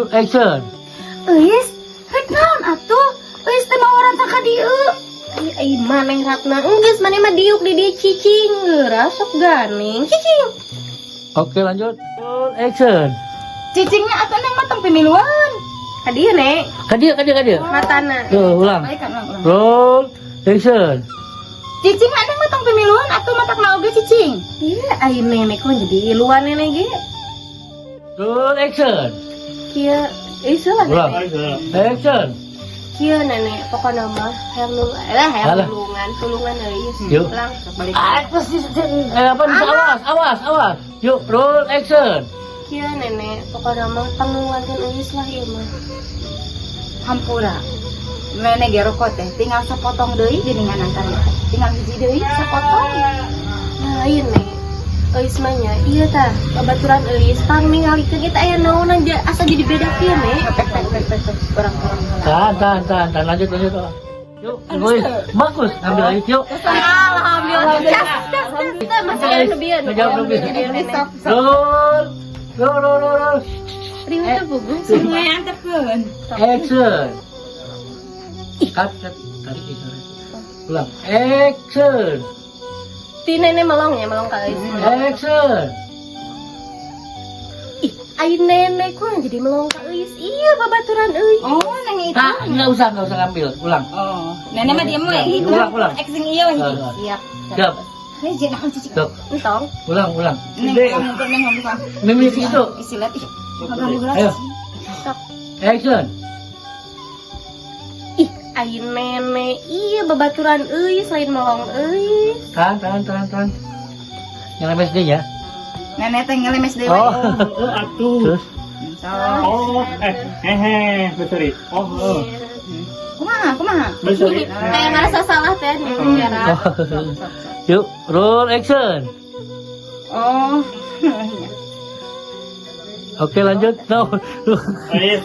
Roll action. Eis, rek naon atuh? Eis teh mau orang tak dieu. Ai maneh ratna enggeus maneh mah diuk di dieu cicing geura sok ganing. Cicing. Oke lanjut. Roll action. Cicingnya atuh neng mah tong pemiluan. Ka dieu nek. Kadia. Matana. Tuh, ulang. Baik kan ulang. Roll action. Cicing mah neng mah tong pemiluan atuh matakna oge cicing. Iya, ai nenek mah jadi iluan nenek ge. Roll action. Kieu euy salah Ulang. nenek. Action. Kieu nenek pokona mah hayang hayang Alah. tulungan euy. Yuk. Ulang sok balik. Apa nih? Awas. Yuk, roll action. Kieu nenek pokona mah panguatkeun euy lah ieu mah. Hampura. Nenek ge rokok teh tinggal sapotong deui geuningan antara. Tinggal hiji deui sapotong. Nah, ieu nek. Euis mah nya ieu tah babaturan euis pang ningalikeun eta aya naon aja asa jadi beda kieu nek. Orang-orang. Tahan. Lanjut. Yuk, boy. Bagus. Ambil air, yuk. Alhamdulillah. Kita masih ada lebihan. Ngejawab lebih. Roll. Riweuh teh bugung. Semua yang antepkeun. Action. Cut. Tarik itu. Ulang. Action. Ti nenek melong ka euis. Action. Ih, ai nenek kok jadi melong ka euis. Iya babaturan euy. Oh, nang itu. Nggak usah ngambil. Ulang. Oh, nenek mah diam we gitu. Ulang. Acting ieu we. Siap. Siap. Hei, jangan cicing. Stop. Entong. Ulang. Neng ngomong. Mimik itu. Istilah ih. Ayo. Sok. Action. Ih, ai nenek. Iya babaturan euis lain melong euis. Tahan. Yang MSD ya. Nenek teh ngelemes dewe. Oh. Atuh. Terus. Oh, betul. Oh. Kumaha? Betul. Kayak ngerasa salah teh nih bicara. Yuk, roll action. Oh. Oke, lanjut. No. Ayo.